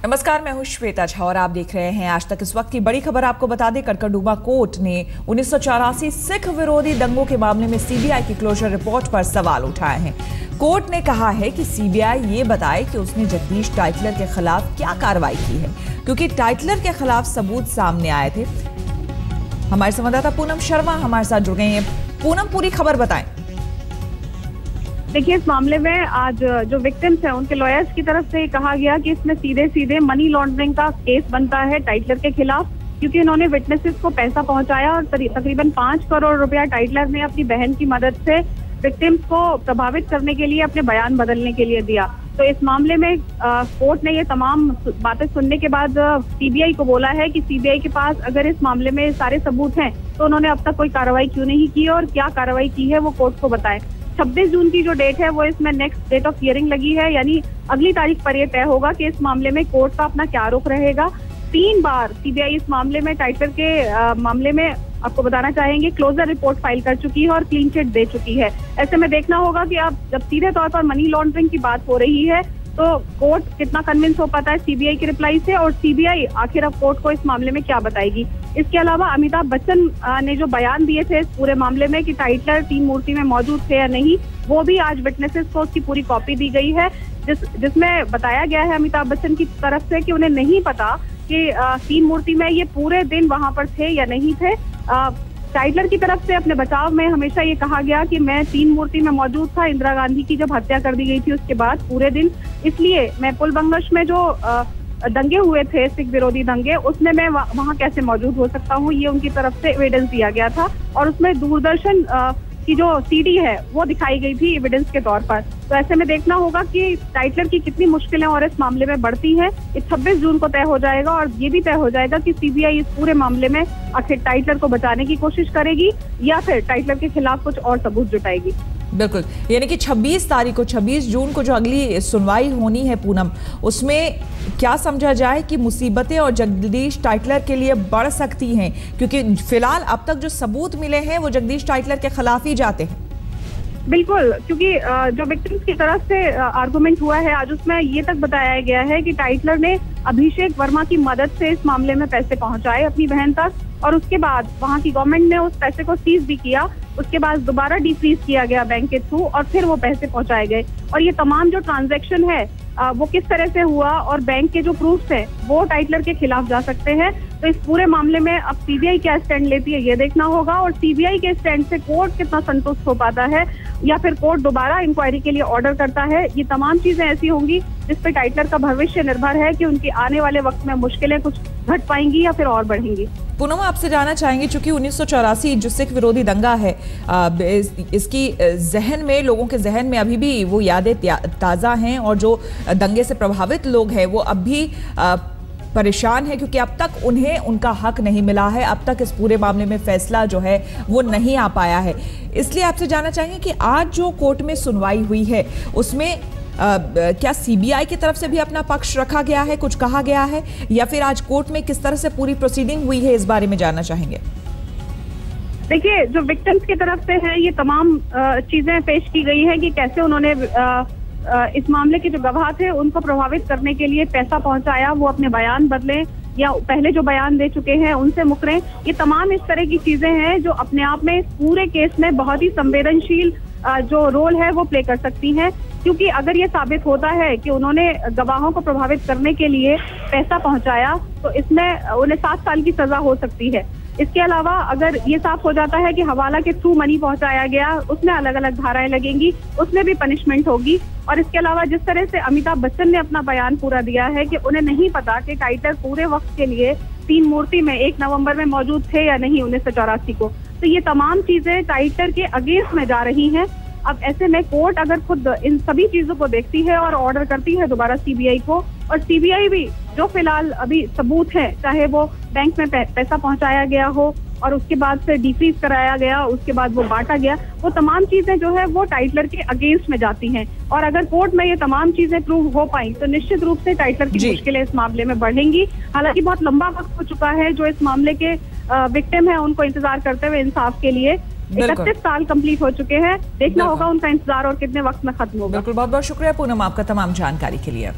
नमस्कार, मैं हूं श्वेता झा और आप देख रहे हैं आज तक। इस वक्त की बड़ी खबर आपको बता दें, कड़कड़डूमा कोर्ट ने 1984 सिख विरोधी दंगों के मामले में सीबीआई की क्लोजर रिपोर्ट पर सवाल उठाए हैं। कोर्ट ने कहा है कि सीबीआई ये बताए कि उसने जगदीश टाइटलर के खिलाफ क्या कार्रवाई की है, क्योंकि टाइटलर के खिलाफ सबूत सामने आए थे। हमारे संवाददाता पूनम शर्मा हमारे साथ जुड़ गई हैं। पूनम, पूरी खबर बताएं। देखिए, इस मामले में आज जो विक्टिम्स हैं उनके लॉयर्स की तरफ से कहा गया कि इसमें सीधे सीधे मनी लॉन्ड्रिंग का केस बनता है टाइटलर के खिलाफ, क्योंकि इन्होंने विटनेसेस को पैसा पहुंचाया और तकरीबन 5 करोड़ रुपया टाइटलर ने अपनी बहन की मदद से विक्टिम्स को प्रभावित करने के लिए अपने बयान बदलने के लिए दिया। तो इस मामले में कोर्ट ने ये तमाम बातें सुनने के बाद सीबीआई को बोला है कि सीबीआई के पास अगर इस मामले में सारे सबूत हैं तो उन्होंने अब तक कोई कार्रवाई क्यों नहीं की और क्या कार्रवाई की है वो कोर्ट को बताएं। 26 जून की जो डेट है वो इसमें नेक्स्ट डेट ऑफ हियरिंग लगी है, यानी अगली तारीख पर यह तय होगा कि इस मामले में कोर्ट का अपना क्या रुख रहेगा। 3 बार सीबीआई इस मामले में टाइटलर के मामले में आपको बताना चाहेंगे क्लोजर रिपोर्ट फाइल कर चुकी है और क्लीन चिट दे चुकी है। ऐसे में देखना होगा कि अब जब सीधे तौर पर मनी लॉन्ड्रिंग की बात हो रही है तो कोर्ट कितना कन्विंस हो पाता है सीबीआई की रिप्लाई से, और सीबीआई आखिर अब कोर्ट को इस मामले में क्या बताएगी। इसके अलावा अमिताभ बच्चन ने जो बयान दिए थे इस पूरे मामले में कि टाइटलर 3 मूर्ति में मौजूद थे या नहीं, वो भी आज विटनेसेस को उसकी पूरी कॉपी दी गई है, जिसमें बताया गया है अमिताभ बच्चन की तरफ से कि उन्हें नहीं पता कि 3 मूर्ति में ये पूरे दिन वहां पर थे या नहीं थे। टाइटलर की तरफ से अपने बचाव में हमेशा ये कहा गया कि मैं 3 मूर्ति में मौजूद था इंदिरा गांधी की जब हत्या कर दी गई थी उसके बाद पूरे दिन, इसलिए मैं पुलबंगश में जो दंगे हुए थे, सिख विरोधी दंगे, उसमें मैं वहां कैसे मौजूद हो सकता हूँ, ये उनकी तरफ से एविडेंस दिया गया था। और उसमें दूरदर्शन की जो सीडी है वो दिखाई गई थी एविडेंस के तौर पर। तो ऐसे में देखना होगा कि टाइटलर की कितनी मुश्किलें और इस मामले में बढ़ती हैं। इस 26 जून को तय हो जाएगा और ये भी तय हो जाएगा कि सीबीआई इस पूरे मामले में आखिर टाइटलर को बचाने की कोशिश करेगी या फिर टाइटलर के खिलाफ कुछ और सबूत जुटाएगी। बिल्कुल, यानी कि 26 जून को जो अगली सुनवाई होनी है पूनम, उसमें क्या समझा जाए कि मुसीबतें और जगदीश टाइटलर के लिए बढ़ सकती हैं, क्योंकि फिलहाल अब तक जो सबूत मिले हैं वो जगदीश टाइटलर के खिलाफ ही जाते हैं। बिल्कुल, क्योंकि जो विक्टिम्स की तरफ से आर्गुमेंट हुआ है आज, उसमें ये तक बताया गया है कि टाइटलर ने अभिषेक वर्मा की मदद से इस मामले में पैसे पहुंचाए अपनी बहन तक, और उसके बाद वहां की गवर्नमेंट ने उस पैसे को सीज भी किया। उसके बाद दोबारा डिफ्रीज किया गया बैंक के थ्रू और फिर वो पैसे पहुंचाए गए। और ये तमाम जो ट्रांजैक्शन है वो किस तरह से हुआ और बैंक के जो प्रूफ्स हैं वो टाइटलर के खिलाफ जा सकते हैं। तो इस पूरे मामले में अब सीबीआई क्या स्टैंड लेती है ये देखना होगा, और सीबीआई के स्टैंड से कोर्ट कितना संतुष्ट हो पाता है या फिर कोर्ट दोबारा इंक्वायरी के लिए ऑर्डर करता है। ये तमाम चीजें ऐसी होंगी जिस पे टाइटलर का भविष्य निर्भर है कि उनकी आने वाले वक्त में मुश्किलें कुछ घट पाएंगी या फिर और बढ़ेंगी। पूनम, आपसे जानना चाहेंगे, चूंकि 1984 जो सिख विरोधी दंगा है, इसकी जहन में, लोगों के जहन में अभी भी वो यादें ताज़ा हैं और जो दंगे से प्रभावित लोग हैं वो अब भी परेशान है, क्योंकि अब तक उन्हें उनका हक नहीं मिला है। अब तक इस पूरे मामले में फैसला जो है वो नहीं आ पाया है। इसलिए आपसे जानना चाहेंगे कि आज जो कोर्ट में सुनवाई हुई है उसमें क्या सीबीआई की तरफ से भी अपना पक्ष रखा गया है, कुछ कहा गया है, या फिर आज कोर्ट में किस तरह से पूरी प्रोसीडिंग हुई है, इस बारे में जानना चाहेंगे। देखिए, जो विक्टिम्स की तरफ से है ये तमाम चीजें पेश की गई है कि कैसे उन्होंने इस मामले के जो गवाह थे उनको प्रभावित करने के लिए पैसा पहुंचाया, वो अपने बयान बदलें या पहले जो बयान दे चुके हैं उनसे मुकरें। ये तमाम इस तरह की चीजें हैं जो अपने आप में इस पूरे केस में बहुत ही संवेदनशील जो रोल है वो प्ले कर सकती हैं, क्योंकि अगर ये साबित होता है कि उन्होंने गवाहों को प्रभावित करने के लिए पैसा पहुंचाया तो इसमें उन्हें 7 साल की सजा हो सकती है। इसके अलावा अगर ये साफ हो जाता है कि हवाला के थ्रू मनी पहुंचाया गया, उसमें अलग अलग धाराएं लगेंगी, उसमें भी पनिशमेंट होगी। और इसके अलावा जिस तरह से अमिताभ बच्चन ने अपना बयान पूरा दिया है कि उन्हें नहीं पता कि टाइटलर पूरे वक्त के लिए 3 मूर्ति में 1 नवंबर में मौजूद थे या नहीं 1984 को, तो ये तमाम चीजें टाइटलर के अगेंस्ट में जा रही हैं। अब ऐसे में कोर्ट अगर खुद इन सभी चीजों को देखती है और ऑर्डर करती है दोबारा सीबीआई को, और सीबीआई भी जो फिलहाल अभी सबूत है, चाहे वो बैंक में पैसा पहुंचाया गया हो और उसके बाद से डिफ्रीज कराया गया, उसके बाद वो बांटा गया, वो तमाम चीजें जो है वो टाइटलर के अगेंस्ट में जाती हैं। और अगर कोर्ट में ये तमाम चीजें प्रूव हो पाई तो निश्चित रूप से टाइटलर की मुश्किलें इस मामले में बढ़ेंगी। हालांकि बहुत लंबा वक्त हो चुका है जो इस मामले के विक्टिम है उनको इंतजार करते हुए इंसाफ के लिए। 31 साल कंप्लीट हो चुके हैं, देखना होगा उनका इंतजार और कितने वक्त में खत्म होगा। बिल्कुल, बहुत बहुत शुक्रिया पूनम आपका तमाम जानकारी के लिए।